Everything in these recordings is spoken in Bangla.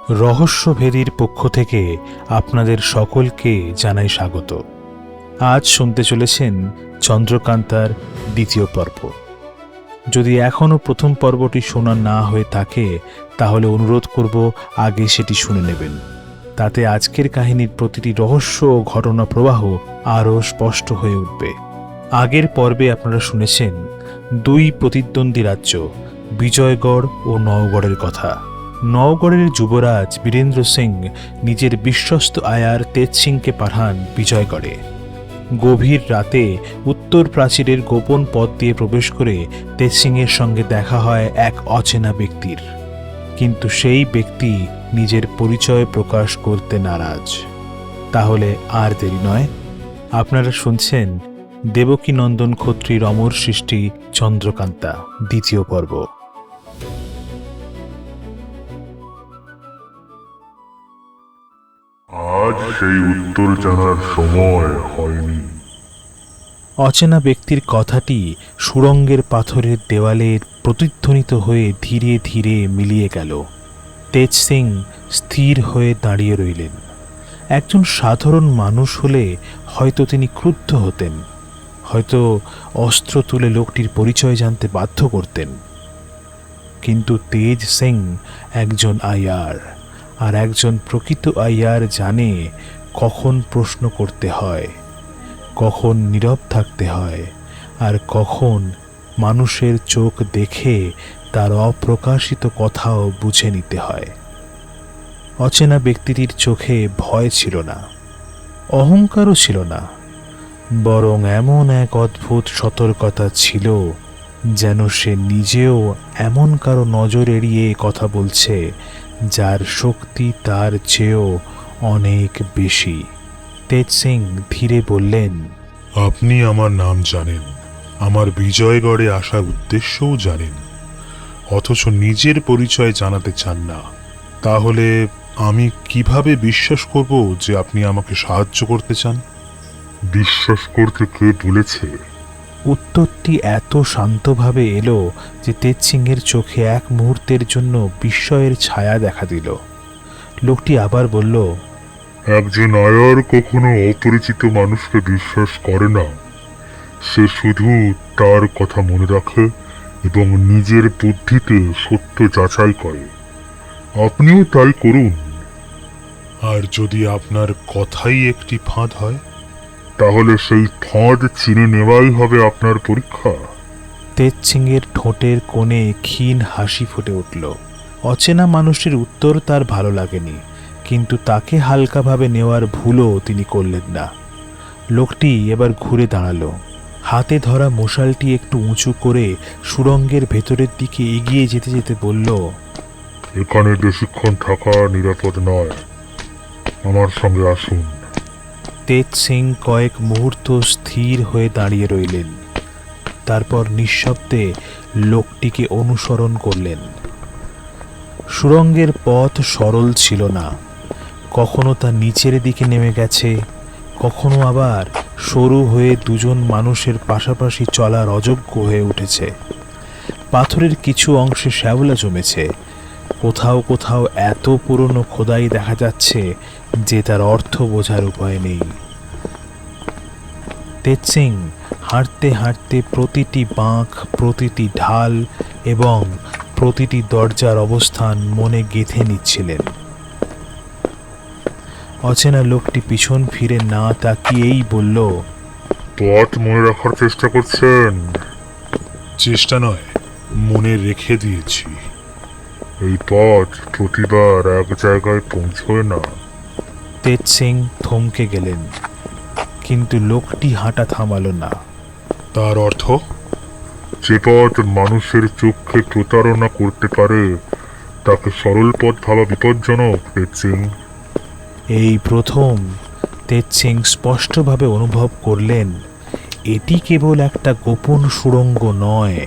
রহস্যভেদীর পক্ষ থেকে আপনাদের সকলকে জানাই স্বাগত। আজ শুনতে চলেছেন চন্দ্রকান্তার দ্বিতীয় পর্ব। যদি এখনও প্রথম পর্বটি শোনা না হয়ে থাকে তাহলে অনুরোধ করব আগে সেটি শুনে নেবেন। তাতে আজকের কাহিনীর প্রতিটি রহস্য ও ঘটনা প্রবাহ আরও স্পষ্ট হয়ে উঠবে। আগের পর্বে আপনারা শুনেছেন দুই প্রতিদ্বন্দ্বী রাজ্য বিজয়গড় ও নওগড়ের কথা। নওগড়ের যুবরাজ বীরেন্দ্র সিং নিজের বিশ্বস্ত আয়ার তেজ সিংকে পাঠান বিজয়গড়ে। গভীর রাতে উত্তর প্রাচীরের গোপন পথ দিয়ে প্রবেশ করে তেজ সিংয়ের সঙ্গে দেখা হয় এক অচেনা ব্যক্তির, কিন্তু সেই ব্যক্তি নিজের পরিচয় প্রকাশ করতে নারাজ। তাহলে আর দেরি নয়, আপনারা শুনছেন দেবকীনন্দন খত্রীর অমর সৃষ্টি চন্দ্রকান্তা দ্বিতীয় পর্ব। আজ সেই উত্তর জানার সময় হয়নি। অচেনা ব্যক্তির কথাটি সুড়ঙ্গের পাথরের দেওয়ালে প্রতিধ্বনিত হয়ে ধীরে ধীরে মিলিয়ে গেল। তেজ সিং স্থির হয়ে দাঁড়িয়ে রইলেন। একজন সাধারণ মানুষ হলে হয়তো তিনি ক্রুদ্ধ হতেন, হয়তো অস্ত্র তুলে লোকটির পরিচয় জানতে বাধ্য করতেন। কিন্তু তেজ সিং একজন আইয়ার, আর একজন প্রকৃত আইয়ার জানে কখন প্রশ্ন করতে হয়, কখন নীরব থাকতে হয়, আর কখন মানুষের চোখ দেখে তার অপ্রকাশিত কথাও বুঝে নিতে হয়। অচেনা ব্যক্তিটির চোখে ভয় ছিল না, অহংকারও ছিল না, বরং এমন এক অদ্ভুত সতর্কতা ছিল যেন সে নিজেও এমন কারো নজর এড়িয়ে কথা বলছে যার শক্তি তার চেয়েও অনেক বেশি। তেজ সিং ধীরে বললেন, আপনি আমার নাম জানেন, আমার বিজয়গড়ে আসার উদ্দেশ্যও জানেন, অথচ নিজের পরিচয় জানাতে চান না। তাহলে আমি কিভাবে বিশ্বাস করব যে আপনি আমাকে সাহায্য করতে চান? বিশ্বাস করতে কে বলেছে? উত্তরটি এত শান্তভাবে এলো যে তেজ সিংয়ের চোখে এক মুহূর্তের জন্য বিস্ময়ের ছায়া দেখা দিল। লোকটি আবার বলল, একজন আয়ার কখনো অপরিচিত মানুষকে বিশ্বাস করে না। সে শুধু তার কথা মনে রাখে এবং নিজের বুদ্ধিতে সত্য যাচাই করে। আপনিও তাই করুন। আর যদি আপনার কথাই একটি ফাঁদ হয়, তাহলে সেই ফাঁদ চিনে নেওয়াই হবে আপনার পরীক্ষা। তেজ সিংয়ের ঠোঁটের কোণে ক্ষীণ হাসি ফুটে উঠল। অচেনা মানুষের উত্তর তার ভালো লাগেনি, কিন্তু তাকে হালকাভাবে নেওয়ার ভুলও তিনি করলেন না। লোকটি এবার ঘুরে দাঁড়ালো, হাতে ধরা মশালটি একটু উঁচু করে সুড়ঙ্গের ভেতরের দিকে এগিয়ে যেতে যেতে বলল, এখানে বেশিক্ষণ থাকা নিরাপদ নয়, আমার সঙ্গে আসুন। তেজ সিং কয়েক মুহূর্ত স্থির হয়ে দাঁড়িয়ে রইলেন, তারপর নিঃশব্দে লোকটিকে অনুসরণ করলেন। সুড়ঙ্গের পথ সরল ছিল না, কখনো তা নিচের দিকে নেমে গেছে, কখনো আবার সরু হয়ে দুজন মানুষের পাশাপাশি চলার অযোগ্য হয়ে উঠেছে। পাথরের কিছু অংশে শ্যাওলা জমেছে, কোথাও কোথাও এত পুরনো খোদাই দেখা যাচ্ছে যে তার অর্থ বোঝার উপায় নেই। তেজ সিং হাঁটতে হাঁটতে প্রতিটি বাঁক, প্রতিটি ঢাল এবং প্রতিটি দরজার অবস্থান মনে গেঁথে নিচ্ছিলেন। অচেনা লোকটি পিছন ফিরে না তাকিয়েই বলল, পথ মনে রাখার চেষ্টা করছেন? চেষ্টা নয়, মনে রেখে দিয়েছি। এই পথ প্রতিবার এক জায়গায় পৌঁছয় না। তেজ সিং থমকে গেলেন, কিন্তু লোকটি হাঁটা থামালো না। তার অর্থ? যে পথ মানুষের চোখকে প্রতারণা করতে পারে তাকে সরল পথ ভাবা বিপজ্জনক। তেজ সিং, এই প্রথম তেজ সিং স্পষ্টভাবে অনুভব করলেন এটি কেবল একটা গোপন সুড়ঙ্গ নয়,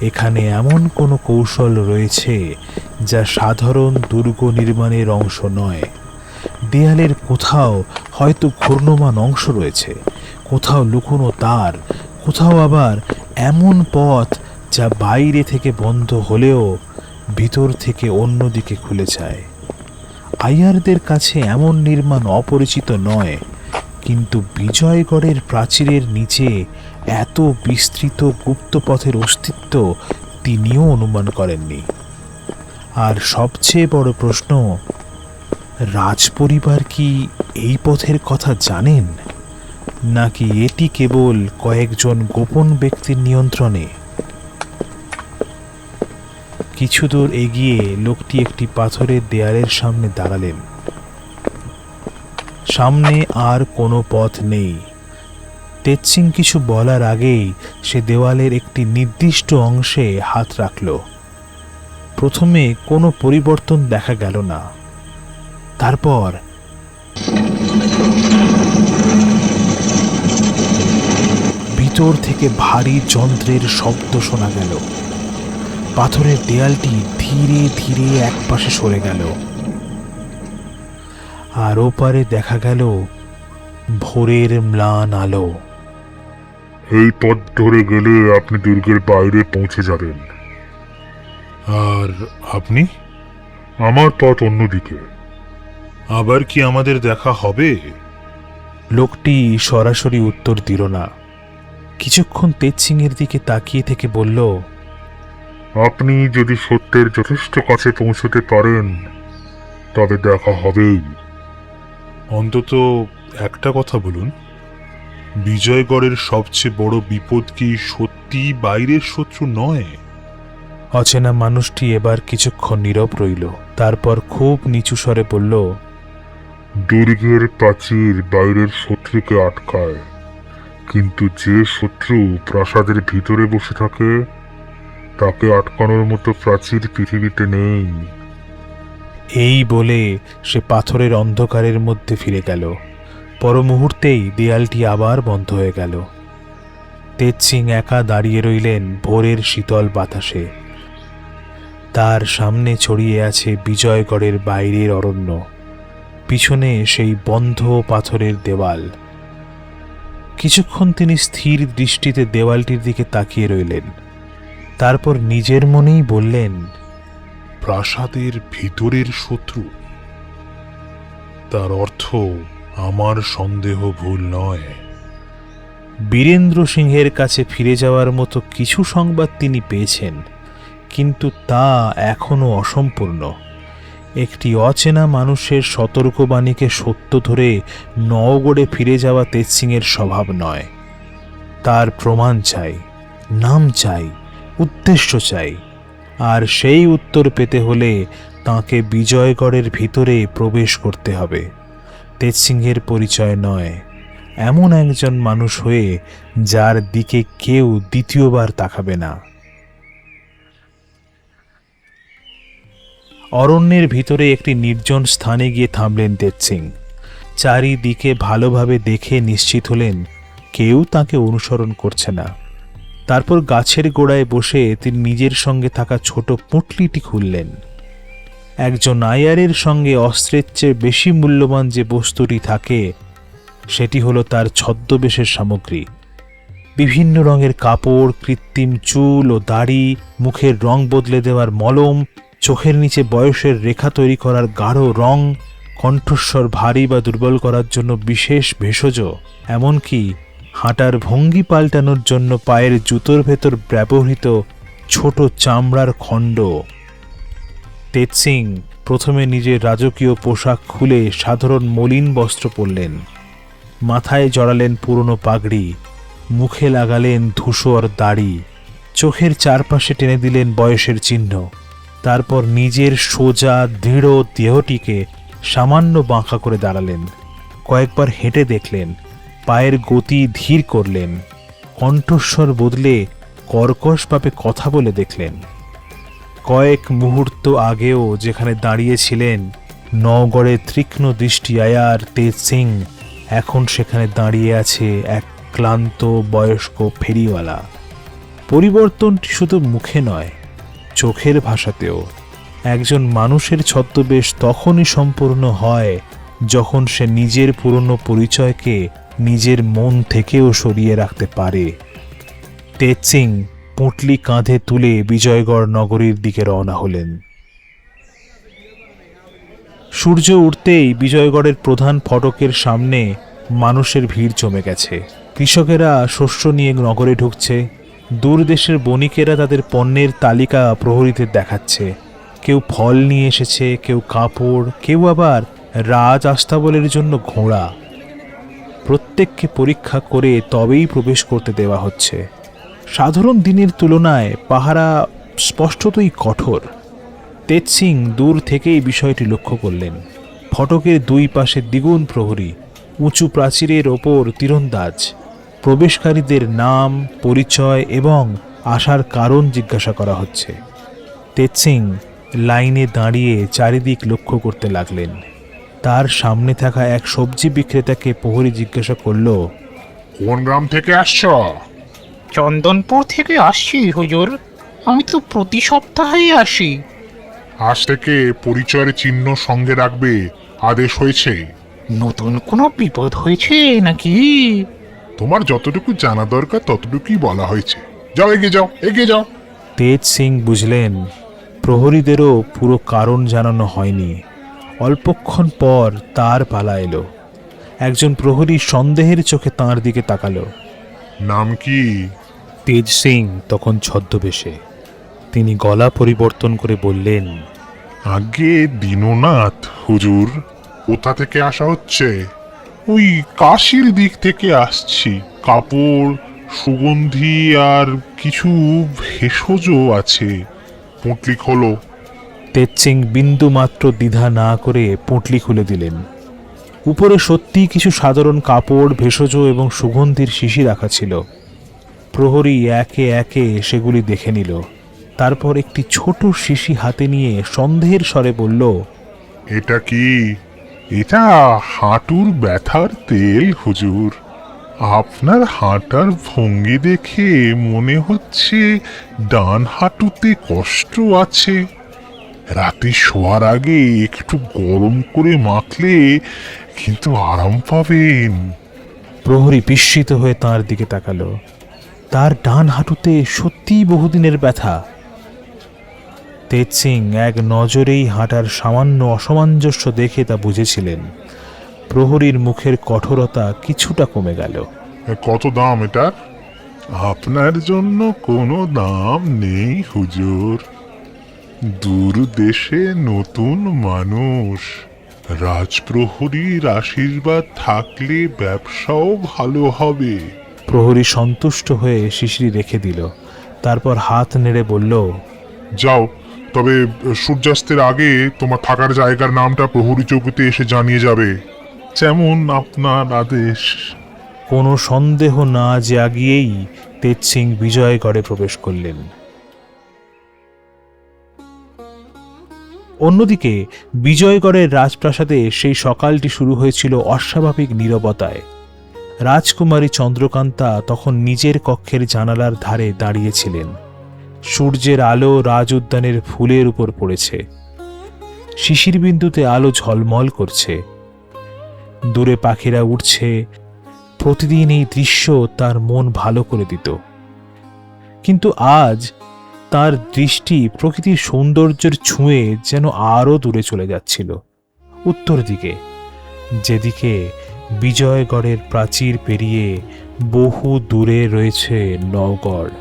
এখানে এমন কোনো কৌশল রয়েছে যা সাধারণ দুর্গ নির্মাণের অংশ নয়। দেয়ালের কোথাও হয়তো ঘূর্ণমান অংশ রয়েছে, কোথাও লুকোনো তার, কোথাও আবার এমন পথ যা বাইরে থেকে বন্ধ হলেও ভিতর থেকে অন্যদিকে খুলে যায়। আইয়ারদের কাছে এমন নির্মাণ অপরিচিত নয়, কিন্তু বিজয়গড়ের প্রাচীরের নিচে এত বিস্তৃত গুপ্তপথের অস্তিত্ব তিনিও অনুমান করেননি। আর সবচেয়ে বড় প্রশ্ন, রাজপরিবার কি এই পথের কথা জানেন, নাকি এটি কেবল কয়েকজন গোপন ব্যক্তির নিয়ন্ত্রণে? কিছু দূর এগিয়ে লোকটি একটি পাথরের দেয়ালের সামনে দাঁড়ালেন। সামনে আর কোনো পথ নেই। তেজসিং কিছু বলার আগেই সে দেওয়ালের একটি নির্দিষ্ট অংশে হাত রাখল। প্রথমে কোনো পরিবর্তন দেখা গেল না। তারপর ভিতর থেকে ভারী যন্ত্রের শব্দ শোনা গেল। পাথরের দেয়ালটি ধীরে ধীরে একপাশে সরে গেল, আর ওপারে দেখা গেল ভোরের ম্লান আলো। এই পথ ধরে গেলে আপনি দুর্গের বাইরে পৌঁছে যাবেন। আর আপনি? আমার পথ অন্যদিকে। আবার কি আমাদের দেখা হবে? লোকটি সরাসরি উত্তর দিল না। কিছুক্ষণ তেজসিং এর দিকে তাকিয়ে থেকে বলল, আপনি যদি সত্যের যথেষ্ট কাছে পৌঁছতে পারেন তবে দেখা হবেই। অন্তত একটা কথা বলুন, বিজয়গড়ের সবচেয়ে বড় বিপদ কি সত্যি বাইরের শত্রু নয়? অচেনা মানুষটি এবার কিছুক্ষণ নীরব রইল। তারপর খুব নিচু স্বরে বলল, দুর্গের প্রাচীর বাইরের শত্রুকে আটকায়, কিন্তু যে শত্রু প্রাসাদের ভিতরে বসে থাকে তাকে আটকানোর মতো প্রাচীর পৃথিবীতে নেই। এই বলে সে পাথরের অন্ধকারের মধ্যে ফিরে গেল। পর মুহূর্তেই দেয়ালটি আবার বন্ধ হয়ে গেল। তেজসিং একা দাঁড়িয়ে রইলেন ভোরের শীতল বাতাসে। তার সামনে ছড়িয়ে আছে বিজয়গড়ের বাইরের অরণ্য, পিছনে সেই বন্ধ পাথরের দেওয়াল। কিছুক্ষণ তিনি স্থির দৃষ্টিতে দেওয়ালটির দিকে তাকিয়ে রইলেন। তারপর নিজের মনেই বললেন, প্রাসাদের ভিতরের শত্রু, তার অর্থ আমার সন্দেহ ভুল নয়। বীরেন্দ্র সিংহের কাছে ফিরে যাওয়ার মতো কিছু সংবাদ তিনি পেয়েছেন, কিন্তু তা এখনো অসম্পূর্ণ। একটি অচেনা মানুষের সতর্কবাণীকে সত্য ধরে নওগড়ে ফিরে যাওয়া তেজসিংয়ের স্বভাব নয়। তার প্রমাণ চাই, নাম চাই, উদ্দেশ্য চাই। আর সেই উত্তর পেতে হলে তাঁকে বিজয়গড়ের ভিতরে প্রবেশ করতে হবে। তেজসিংহের পরিচয় নয়, এমন একজন মানুষ হয়ে যার দিকে কেউ দ্বিতীয়বার তাকাবে না। অরণ্যের ভিতরে একটি নির্জন স্থানে গিয়ে থামলেন তেজসিং। চারিদিকে ভালোভাবে দেখে নিশ্চিত হলেন কেউ তাকে অনুসরণ করছে না। তারপর গাছের গোড়ায় বসে তিনি নিজের সঙ্গে থাকা ছোট পুঁটলিটি খুললেন। একজন আইয়ারের সঙ্গে অস্ত্রের চেয়ে বেশি মূল্যবান যে বস্তুটি থাকে সেটি হলো তার ছদ্মবেশের সামগ্রী। বিভিন্ন রঙের কাপড়, কৃত্রিম চুল ও দাড়ি, মুখের রং বদলে দেওয়ার মলম, চোখের নিচে বয়সের রেখা তৈরি করার গাঢ় রং, কণ্ঠস্বর ভারী বা দুর্বল করার জন্য বিশেষ ভেষজ, এমনকি হাঁটার ভঙ্গি পাল্টানোর জন্য পায়ের জুতোর ভেতর ব্যবহৃত ছোট চামড়ার খণ্ড। তেজসিং প্রথমে নিজের রাজকীয় পোশাক খুলে সাধারণ মলিন বস্ত্র পরলেন। মাথায় জড়ালেন পুরনো পাগড়ি, মুখে লাগালেন ধূসর দাড়ি, চোখের চারপাশে টেনে দিলেন বয়সের চিহ্ন। তারপর নিজের সোজা দৃঢ় দেহটিকে সামান্য বাঁকা করে দাঁড়ালেন। কয়েকবার হেঁটে দেখলেন, পায়ের গতি ধীর করলেন, কণ্ঠস্বর বদলে কর্কশভাবে কথা বলে দেখলেন। কয়েক মুহূর্ত আগেও যেখানে দাঁড়িয়েছিলেন নওগড়ের তীক্ষ্ণ দৃষ্টি আয়ার তেজসিং, এখন সেখানে দাঁড়িয়ে আছে এক ক্লান্ত বয়স্ক ফেরিওয়ালা। পরিবর্তনটি শুধু মুখে নয়, চোখের ভাষাতেও। একজন মানুষের ছদ্মবেশ তখনই সম্পূর্ণ হয় যখন সে নিজের পুরনো পরিচয়কে নিজের মন থেকেও সরিয়ে রাখতে পারে। তেজসিং পুঁটলি কাঁধে তুলে বিজয়গড় নগরীর দিকে রওনা হলেন। সূর্য উঠতেই বিজয়গড়ের প্রধান ফটকের সামনে মানুষের ভিড় জমে গেছে। কৃষকেরা শস্য নিয়ে নগরে ঢুকছে, দূর দেশের বণিকেরা তাদের পণ্যের তালিকা প্রহরীদের দেখাচ্ছে। কেউ ফল নিয়ে এসেছে, কেউ কাপড়, কেউ আবার রাজ আস্তাবলের জন্য ঘোড়া। প্রত্যেককে পরীক্ষা করে তবেই প্রবেশ করতে দেওয়া হচ্ছে। সাধারণ দিনের তুলনায় পাহারা স্পষ্টতই কঠোর। তেজ সিং দূর থেকেই বিষয়টি লক্ষ্য করলেন। ফটকের দুই পাশে দ্বিগুণ প্রহরী, উঁচু প্রাচীরের ওপর তীরন্দাজ। প্রবেশকারীদের নাম, পরিচয় এবং আসার কারণ জিজ্ঞাসা করা হচ্ছে। তেজ সিং লাইনে দাঁড়িয়ে চারিদিক লক্ষ্য করতে লাগলেন। তার সামনে থাকা এক সবজি বিক্রেতাকে প্রহরী জিজ্ঞাসা করল, কোন গ্রাম থেকে আসছ? চন্দনপুর থেকে আসছি হুজুর। আমি তো প্রতি সপ্তাহেই আসি। আজ থেকে পরিচয়ের চিহ্ন সঙ্গে রাখবে, আদেশ হয়েছে। নতুন কোনো বিপদ হয়েছে নাকি? তোমার যতটুকু জানা দরকার ততটুকুই বলা হয়েছে। যাও, এগিয়ে যাও, এগিয়ে যাও। তেজ সিং বুঝলেন প্রহরীদেরও পুরো কারণ জানানো হয়নি। অল্পক্ষণ পর তার পালা এলো। একজন প্রহরী সন্দেহের চোখে তাঁর দিকে তাকালো। নাম কি? তেজ সিং তখন ছদ্মবেশে। তিনি গলা পরিবর্তন করে বললেন, আগে দীননাথ হুজুর। কোথা থেকে আসা হচ্ছে? ওই কাশির দিক থেকে আসছি। কাপড়, সুগন্ধি আর কিছু ভেষজ আছে। পুঁটলি খোলো। তেজ সিং বিন্দু মাত্র দ্বিধা না করে পুঁটলি খুলে দিলেন। উপরে সত্যিই কিছু সাধারণ কাপড়, ভেষজ এবং সুগন্ধির শিশি রাখা ছিল। প্রহরী একে একে সেগুলি দেখে নিল। তারপর একটি ছোট শিশি হাতে নিয়ে সন্দেহের স্বরে বলল, এটা কি? এটা হাঁটুর ব্যথার তেল হুজুর। আপনার হাঁটার ভঙ্গি দেখে মনে হচ্ছে ডান হাঁটুতে কষ্ট আছে। রাতে শোয়ার আগে একটু গরম করে মাখলে কিন্তু আরাম পাবেন। প্রহরী বিস্মিত হয়ে তাঁর দিকে তাকালো। তার ডান হাঁটুতে সত্যিই বহুদিনের ব্যথা। তেজ সিং এক নজরেই হাঁটার সামান্য অসামঞ্জস্য দেখে তা বুঝেছিলেন। প্রহরীর মুখের কঠোরতা কিছুটা কমে গেল। কত দাম এটার? আপনার জন্য কোনো দাম নেই হুজুর। দূর দেশে নতুন মানুষ, রাজপ্রহরীর আশীর্বাদ থাকলে ব্যবসাও ভালো হবে। প্রহরী সন্তুষ্ট হয়ে শিশিরি রেখে দিল। তারপর হাত নেড়ে বলল, যাও, তবে সূর্যাস্তের আগে তোমার থাকার জায়গার নামটা প্রহরী চৌকিতে এসে জানিয়ে যাবে। যেমন আপনার আদেশ। কোনো সন্দেহ না জাগিয়েই তেজ সিং বিজয়গড়ে প্রবেশ করলেন। অন্যদিকে বিজয়গড়ের রাজপ্রাসাদে সেই সকালটি শুরু হয়েছিল অস্বাভাবিক নীরবতায়। রাজকুমারী চন্দ্রকান্তা তখন নিজের কক্ষের জানালার ধারে দাঁড়িয়েছিলেন। সূর্যের আলো রাজ উদ্যানের ফুলের উপর পড়েছে। শিশির বিন্দুতে আলো ঝলমল করছে। দূরে পাখিরা উড়ছে। প্রতিদিন এই দৃশ্য তার মন ভালো করে দিত। কিন্তু আজ তার দৃষ্টি প্রকৃতির সৌন্দর্যের ছুঁয়ে যেন আরও দূরে চলে যাচ্ছিল, উত্তর দিকে, যেদিকে বিজয়গড়ের প্রাচীর পেরিয়ে বহু দূরে রয়েছে নওগড়।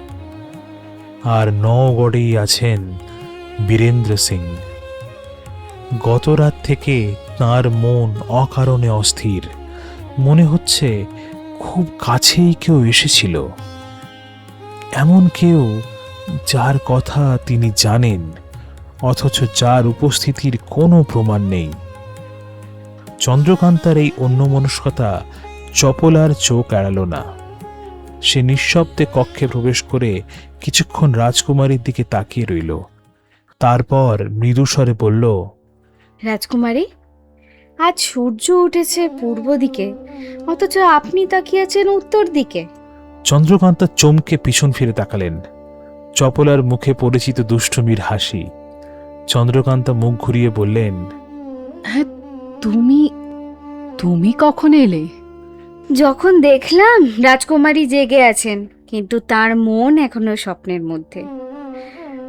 আর নওগড়েই আছেন বীরেন্দ্র সিং। গত রাত থেকে তাঁর মন অকারণে অস্থির। মনে হচ্ছে খুব কাছেই কেউ এসেছিল, এমন কেউ যার কথা তিনি জানেন, অথচ যার উপস্থিতির কোনো প্রমাণ নেই। চন্দ্রকান্তার এই অন্যমনস্কতা চপলার চোখ এড়াল না। সে নিঃশব্দে কক্ষে প্রবেশ করে কিছুক্ষণ রাজকুমারীর দিকে তাকিয়ে রইল। তারপর মৃদুস্বরে বলল, রাজকুমারী, আজ সূর্য উঠেছে পূর্ব দিকে, অথচ আপনি তাকিয়েছেন উত্তর দিকে। চন্দ্রকান্তা চমকে পিছন ফিরে তাকালেন। চপলার মুখে পরিচিত দুষ্টুমির হাসি। চন্দ্রকান্তা মুখ ঘুরিয়ে বললেন, হ্যাঁ, তুমি তুমি কখন এলে? যখন দেখলাম রাজকুমারী জেগে আছেন, কিন্তু তার মন এখনো স্বপ্নের মধ্যে।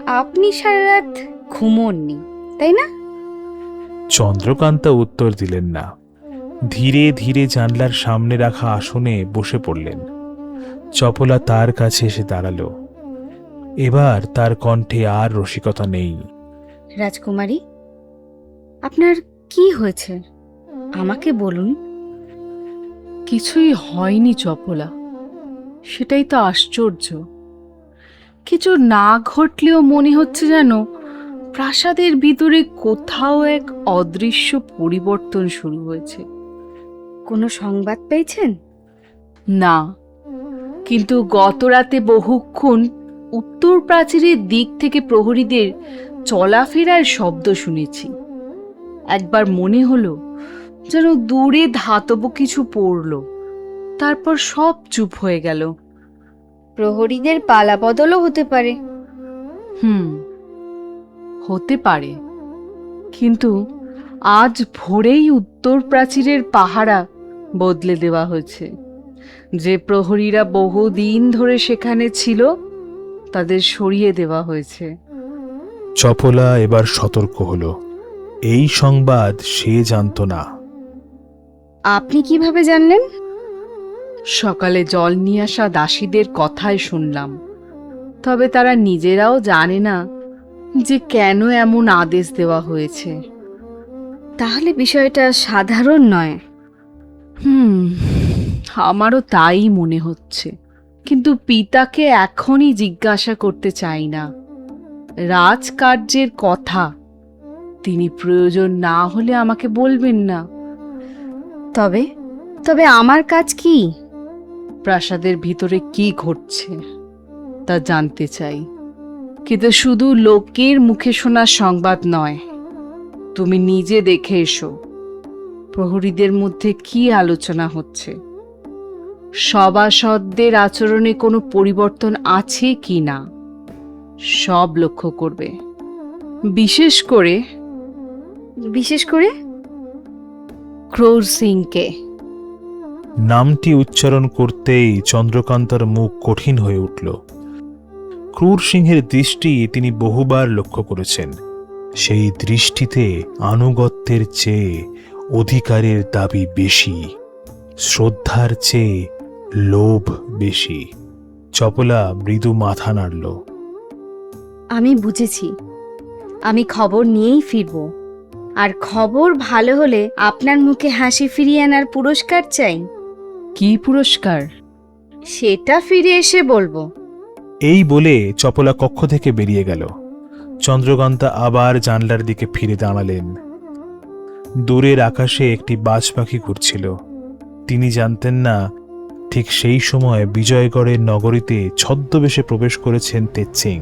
আপনি সারা রাত ঘুমোননি, তাই না? চন্দ্রকান্তা উত্তর দিলেন না। ধীরে ধীরে জানলার সামনে রাখা আসনে বসে পড়লেন। চপলা তার কাছে এসে দাঁড়ালো। এবার তার কণ্ঠে আর রসিকতা নেই। রাজকুমারী, আপনার কি হয়েছে আমাকে বলুন। কিছুই হয়নি চপলা, সেটাই তো আশ্চর্য। কিছু না ঘটলেও মনে হচ্ছে যেন প্রাসাদের ভিতরে কোথাও এক অদৃশ্য পরিবর্তন শুরু হয়েছে। কোনো সংবাদ পেয়েছেন? না, কিন্তু গত রাতে বহুক্ষণ উত্তর প্রাচীরের দিক থেকে প্রহরীদের চলাফেরার শব্দ শুনেছি। একবার মনে হলো যেন দূরে ধাতব কিছু পড়ল, তারপর সব চুপ হয়ে গেল। প্রহরীদের পালা বদলও হতে পারে। হতে পারে, কিন্তু আজ ভোরেই উত্তর প্রাচীরের পাহারা বদলে দেওয়া হয়েছে। যে প্রহরীরা বহুদিন ধরে সেখানে ছিল তাদের সরিয়ে দেওয়া হয়েছে। চপলা এবার সতর্ক হলো। এই সংবাদ সে জানত না। আপনি কিভাবে জানলেন? সকালে জল নিয়ে আসা দাসীদের কথাই শুনলাম, তবে তারা নিজেরাও জানে না যে কেন এমন আদেশ দেওয়া হয়েছে। তাহলে বিষয়টা সাধারণ নয়। আমারও তাই মনে হচ্ছে, কিন্তু পিতাকে এখনই জিজ্ঞাসা করতে চাই না। রাজকার্যের কথা, তিনি প্রয়োজন না হলে আমাকে বলবেন না। তবে তবে আমার কাজ কি? প্রাসাদের ভিতরে কি ঘটছে তা জানতে চাই, কিন্তু শুধু লোকের মুখে শোনা সংবাদ নয়। তুমি নিজে দেখে এসো প্রহরীদের মধ্যে কি আলোচনা হচ্ছে, সভাসদদের আচরণে কোনো পরিবর্তন আছে কি না, সব লক্ষ্য করবে। বিশেষ করে ক্রোর সিংকে। নামটি উচ্চারণ করতেই চন্দ্রকান্তার মুখ কঠিন হয়ে উঠল। ক্রূর সিংহের দৃষ্টি তিনি বহুবার লক্ষ্য করেছেন। সেই দৃষ্টিতে আনুগত্যের চেয়ে অধিকারের দাবি বেশি, শ্রদ্ধার চেয়ে লোভ বেশি। চপলা মৃদু মাথা নাড়ল। আমি বুঝেছি, আমি খবর নিয়েই ফিরব। আর খবর ভালো হলে আপনার মুখে হাসি ফিরিয়ে আনার পুরস্কার চাই। কি পুরস্কার? সেটা ফিরে এসে বলবো। এই বলে চপলা কক্ষ থেকে বেরিয়ে গেল। চন্দ্রকান্তা আবার জানলার দিকে ফিরে দাঁড়ালেন। দূরের আকাশে একটি বাজ পাখি ঘুরছিল। তিনি জানতেন না ঠিক সেই সময় বিজয়গড়ের নগরীতে ছদ্মবেশে প্রবেশ করেছেন তেজ সিং।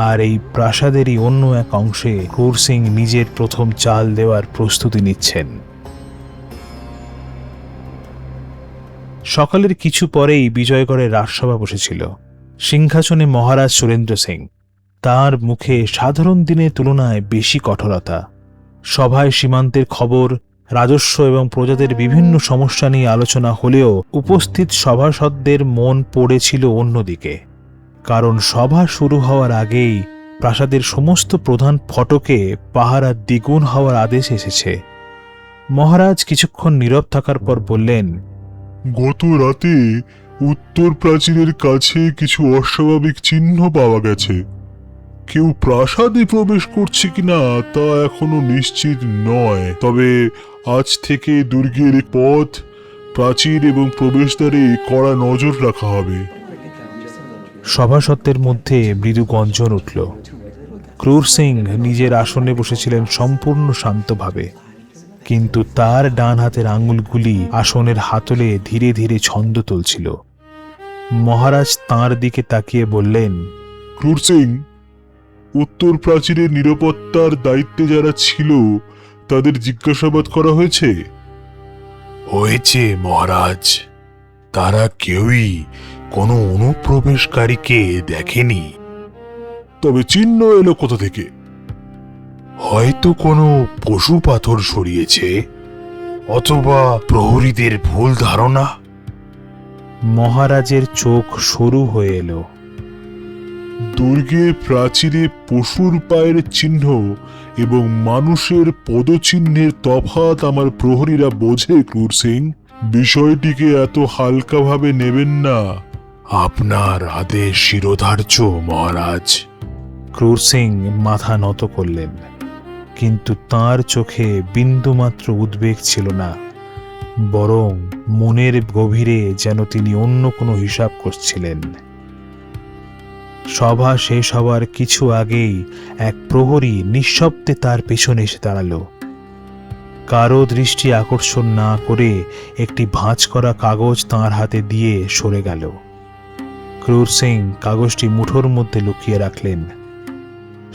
আর এই প্রাসাদেরই অন্য এক অংশে ক্রূর সিং নিজের প্রথম চাল দেওয়ার প্রস্তুতি নিচ্ছেন। সকালের কিছু পরেই বিজয়গড়ের রাজসভা বসেছিল। সিংহাসনে মহারাজ সুরেন্দ্র সিং। তার মুখে সাধারণ দিনের তুলনায় বেশি কঠোরতা। সভায় সীমান্তের খবর, রাজস্ব এবং প্রজাদের বিভিন্ন সমস্যা নিয়ে আলোচনা হলেও উপস্থিত সভাসদদের মন পড়েছিল অন্যদিকে। কারণ সভা শুরু হওয়ার আগেই প্রাসাদের সমস্ত প্রধান ফটকে পাহারা দ্বিগুণ হওয়ার আদেশ এসেছে। মহারাজ কিছুক্ষণ নীরব থাকার পর বললেন, গত রাতে উত্তর প্রাচীরের কাছে কিছু অস্বাভাবিক চিহ্ন পাওয়া গেছে। কেউ প্রাসাদে প্রবেশ করছে কিনা তা এখনো নিশ্চিত নয়, তবে আজ থেকে দুর্গের পথ, প্রাচীর এবং প্রবেশদ্বারে কড়া নজর রাখা হবে। সভাসদের মধ্যে মৃদু গঞ্জন উঠল। ক্রূর সিং নিজের আসনে বসেছিলেন সম্পূর্ণ শান্তভাবে, কিন্তু তার ডান হাতের আঙুলগুলি আসনের হাতলে ধীরে ধীরে ছন্দ তুলছিল। মহারাজ তাঁর দিকে তাকিয়ে বললেন, ক্রূর সিং, উত্তর প্রাচীরের নিরাপত্তার দায়িত্বে যারা ছিল তাদের জিজ্ঞাসাবাদ করা হয়েছে? হয়েছে মহারাজ। তারা কেউই কোনো অনুপ্রবেশকারীকে দেখেনি। তবে চিহ্ন এলো কোথা থেকে? হয়তো কোনো পশু পাথর সরিয়েছে, অথবা প্রহরীদের ভুল ধারণা। মহারাজের চোখ সরু হয়ে এলো। দুর্গে প্রাচীরে পশুর পায়ের চিহ্ন এবং মানুষের পদচিহ্নের তফাৎ আমার প্রহরীরা বোঝে, ক্রুর সিং। বিষয়টিকে এত হালকাভাবে নেবেন না। আপনার আদেশ শিরোধার্য, মহারাজ। ক্রুর সিং মাথা নত করলেন, কিন্তু তার চোখে বিন্দুমাত্র উদ্বেগ ছিল না, বরং মনের গভীরে যেন তিনি অন্য কোনো হিসাব করছিলেন। সভা শেষ হবার কিছু আগেই এক প্রহরী নিঃশব্দে তার পেছনে এসে দাঁড়ালো। কারো দৃষ্টি আকর্ষণ না করে একটি ভাঁজ করা কাগজ তাঁর হাতে দিয়ে সরে গেল। ক্রুর সিং কাগজটি মুঠোর মধ্যে লুকিয়ে রাখলেন।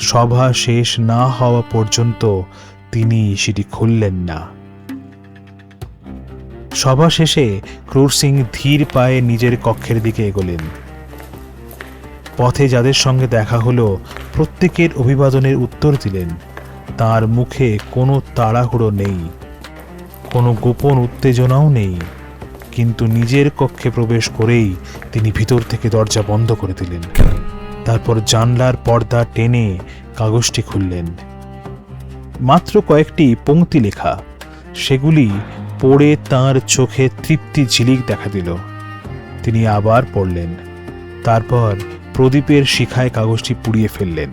সভা শেষ না হওয়া পর্যন্ত তিনি সেটি খুললেন না। সভা শেষে ক্রুর সিং ধীর পায়ে নিজের কক্ষের দিকে এগোলেন। পথে যাদের সঙ্গে দেখা হলো প্রত্যেকের অভিবাদনের উত্তর দিলেন। তার মুখে কোনো তাড়াহুড়ো নেই, কোনো গোপন উত্তেজনাও নেই, কিন্তু নিজের কক্ষে প্রবেশ করেই তিনি ভিতর থেকে দরজা বন্ধ করে দিলেন। তারপর জানলার পর্দা টেনে কাগজটি খুললেন। মাত্র কয়েকটি পংক্তি লেখা, সেগুলি পড়ে তাঁর চোখে তৃপ্তি ঝিলিক দেখা দিল। তিনি আবার পড়লেন, তারপর প্রদীপের শিখায় কাগজটি পুড়িয়ে ফেললেন।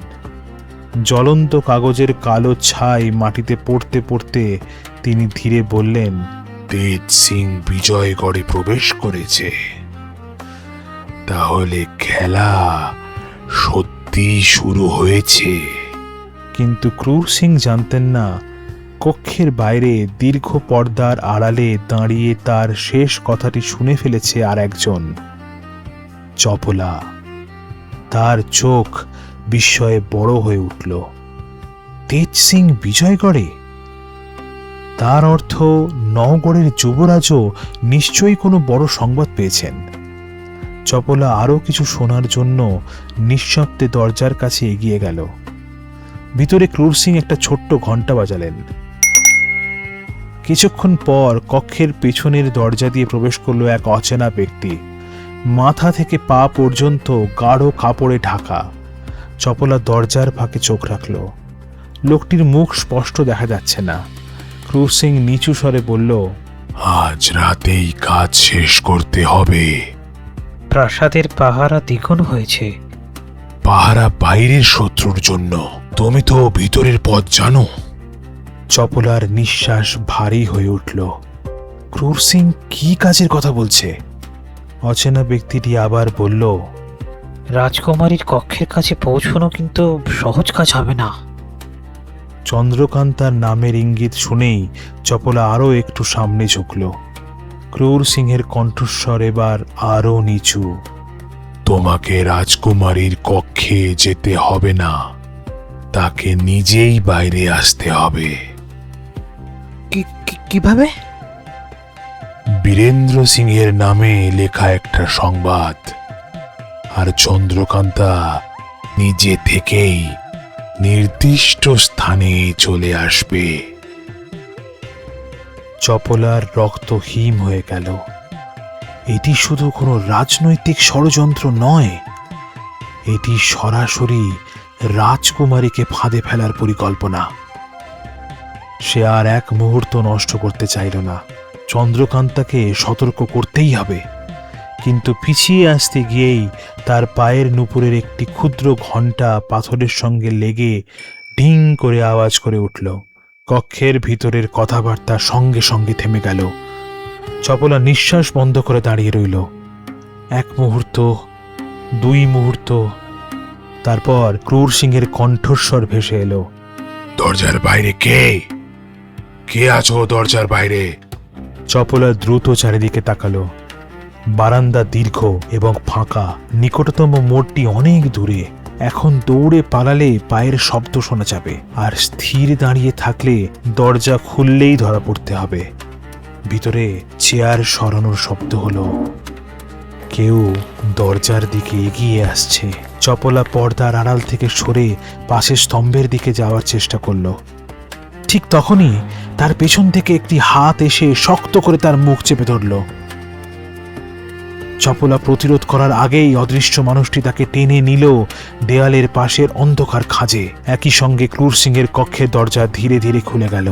জ্বলন্ত কাগজের কালো ছাই মাটিতে পড়তে পড়তে তিনি ধীরে বললেন, তেজ সিং বিজয়গড়ে প্রবেশ করেছে। তাহলে খেলা সত্যি শুরু হয়েছে। কিন্তু ক্রুর সিং জানতেন না, কক্ষের বাইরে দীর্ঘ পর্দার আড়ালে দাঁড়িয়ে তার শেষ কথাটি শুনে ফেলেছে আর একজন, চপলা। তার চোখ বিস্ময়ে বড় হয়ে উঠল। তেজ সিং বিজয়গড়ে? তার অর্থ নওগড়ের যুবরাজও নিশ্চয়ই কোনো বড় সংবাদ পেয়েছেন। চপলা আরও কিছু শোনার জন্য নিঃশব্দে দরজার কাছে এগিয়ে গেল। ভিতরে ক্রুর সিং একটা ছোট্ট ঘণ্টা বাজালেন। কিছুক্ষণ পর কক্ষের পেছনের দরজা দিয়ে প্রবেশ করলো এক অচেনা ব্যক্তি। মাথা থেকে পা পর্যন্ত গাঢ় কাপড়ে ঢাকা। চপলা দরজার ফাঁকে চোখ রাখল। লোকটির মুখ স্পষ্ট দেখা যাচ্ছে না। ক্রুর সিং নিচু স্বরে বলল, আজ রাতেই কাজ শেষ করতে হবে। প্রাসাদের পাহারা দ্বিগুণ হয়েছে। পাহারা বাইরের শত্রুর জন্য, তুমি তো ভিতরের পথ জানো। চপলার নিঃশ্বাস ভারী হয়ে উঠল। ক্রুর সিং কি কাজের কথা বলছে? অচেনা ব্যক্তিটি আবার বলল, রাজকুমারীর কক্ষের কাছে পৌঁছানো কিন্তু সহজ কাজ হবে না। চন্দ্রকান্তার নামের ইঙ্গিত শুনেই চপলা আরও একটু সামনে ঝুঁকল। ক্রুর সিংহের কণ্ঠস্বর এবার আরও নিচু। তোমাকে রাজকুমারীর কক্ষে যেতে হবে না, তাকে নিজেই বাইরে আসতে হবে। কিভাবে? বীরেন্দ্র সিংহের নামে লেখা একটা সংবাদ, আর চন্দ্রকান্তা নিজে থেকেই নির্দিষ্ট স্থানে চলে আসবে। চপলার রক্ত হিম হয়ে গেল। এটি শুধু কোনো রাজনৈতিক ষড়যন্ত্র নয়, এটি সরাসরি রাজকুমারীকে ফাঁদে ফেলার পরিকল্পনা। সে আর এক মুহূর্ত নষ্ট করতে চাইল না। চন্দ্রকান্তাকে সতর্ক করতেই হবে। কিন্তু পিছিয়ে আসতে গিয়েই তার পায়ের নুপুরের একটি ক্ষুদ্র ঘণ্টা পাথরের সঙ্গে লেগে ডিং করে আওয়াজ করে উঠল। কক্ষের ভিতরের কথাবার্তা সঙ্গে সঙ্গে থেমে গেল। চপলা নিঃশ্বাস বন্ধ করে দাঁড়িয়ে রইল। এক মুহূর্ত, দুই মুহূর্ত, তারপর ক্রুর সিংহের কণ্ঠস্বর ভেসে এলো, দরজার বাইরে কে? কে আছো দরজার বাইরে? চপলা দ্রুত চারিদিকে তাকালো। বারান্দা দীর্ঘ এবং ফাঁকা। নিকটতম মোড়টি অনেক দূরে। এখন দৌড়ে পালালে পায়ের শব্দ শোনা যাবে, আর স্থির দাঁড়িয়ে থাকলে দরজা খুললেই ধরা পড়তে হবে। ভিতরে চেয়ার সরানোর শব্দ হলো। কেউ দরজার দিকে এগিয়ে আসছে। চপলা পর্দার আড়াল থেকে সরে পাশের স্তম্ভের দিকে যাওয়ার চেষ্টা করল। ঠিক তখনই তার পেছন থেকে একটি হাত এসে শক্ত করে তার মুখ চেপে ধরল। চপলা প্রতিরোধ করার আগেই অদৃশ্য মানুষটি তাকে টেনে নিল দেয়ালের পাশের অন্ধকার খাঁজে। একই সঙ্গে ক্রুর সিংয়ের কক্ষের দরজা ধীরে ধীরে খুলে গেল।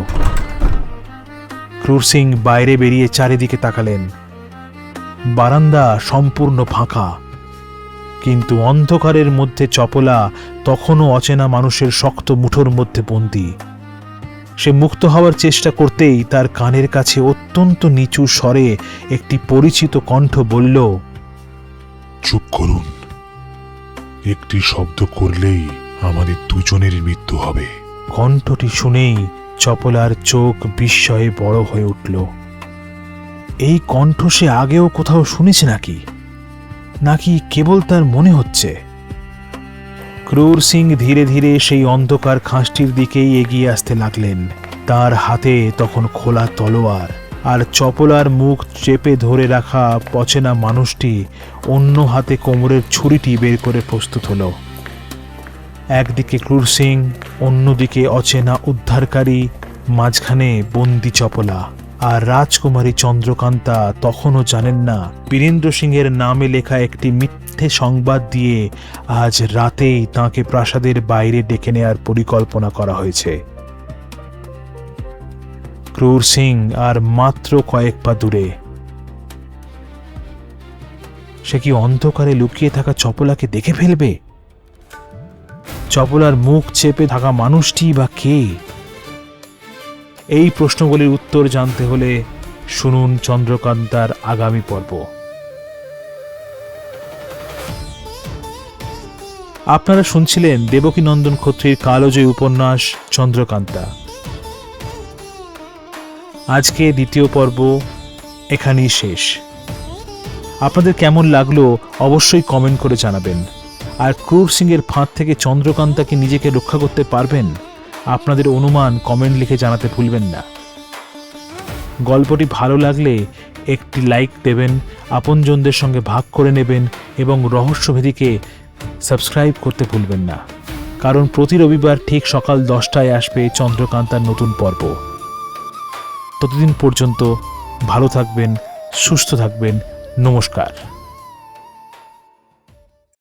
ক্রুর সিং বাইরে বেরিয়ে চারিদিকে তাকালেন। বারান্দা সম্পূর্ণ ফাঁকা, কিন্তু অন্ধকারের মধ্যে চপলা তখনও অচেনা মানুষের শক্ত মুঠোর মধ্যে বন্দী। সে মুক্ত হওয়ার চেষ্টা করতেই তার কানের কাছে অত্যন্ত নিচু স্বরে একটি পরিচিত কণ্ঠ বলল, চুপ করুন, একটি শব্দ করলেই আমাদের দুজনের মৃত্যু হবে। কণ্ঠটি শুনেই চপলার চোখ বিস্ময়ে বড় হয়ে উঠল। এই কণ্ঠ সে আগেও কোথাও শুনেছে নাকি কেবল তার মনে হচ্ছে? ক্রুর সিং ধীরে ধীরে সেই অন্ধকার খাঁজটির দিকেই এগিয়ে আসতে লাগলেন। তার হাতে তখন খোলা তলোয়ার, আর চপলার মুখ চেপে ধরে রাখা অচেনা মানুষটি অন্য হাতে কোমরের ছুরিটি বের করে প্রস্তুত হল। একদিকে ক্রুর সিং, অন্যদিকে অচেনা উদ্ধারকারী, মাঝখানে বন্দি চপলা। আর রাজকুমারী চন্দ্রকান্তা তখনও জানেন না বীরেন্দ্র সিংহের নামে লেখা একটি মিথ্যে সংবাদ দিয়ে আজ রাতেই তাঁকে প্রাসাদের বাইরে ডেকে নেয়ার পরিকল্পনা করা হয়েছে। ক্রুর সিং আর মাত্র কয়েক পা দূরে। সে কি অন্ধকারে লুকিয়ে থাকা চপলাকে দেখে ফেলবে? চপলার মুখ চেপে থাকা মানুষটি বা কে? এই প্রশ্নগুলির উত্তর জানতে হলে শুনুন চন্দ্রকান্তার আগামী পর্ব। আপনারা শুনছিলেন দেবকীনন্দন খত্রীর কালজয়ী উপন্যাস চন্দ্রকান্তা। আজকে দ্বিতীয় পর্ব এখানেই শেষ। আপনাদের কেমন লাগলো অবশ্যই কমেন্ট করে জানাবেন। আর ক্রুর সিংয়ের ফাঁদ থেকে চন্দ্রকান্তা কি নিজেকে রক্ষা করতে পারবেন? আপনাদের অনুমান কমেন্ট লিখে জানাতে ভুলবেন না। গল্পটি ভালো লাগলে একটি লাইক দেবেন, আপনজনদের সঙ্গে ভাগ করে নেবেন এবং রহস্যভেদীকে সাবস্ক্রাইব করতে ভুলবেন না, কারণ প্রতি রবিবার ঠিক সকাল 10টায় আসবে চন্দ্রকান্তার নতুন পর্ব। ততদিন পর্যন্ত ভালো থাকবেন, সুস্থ থাকবেন। নমস্কার।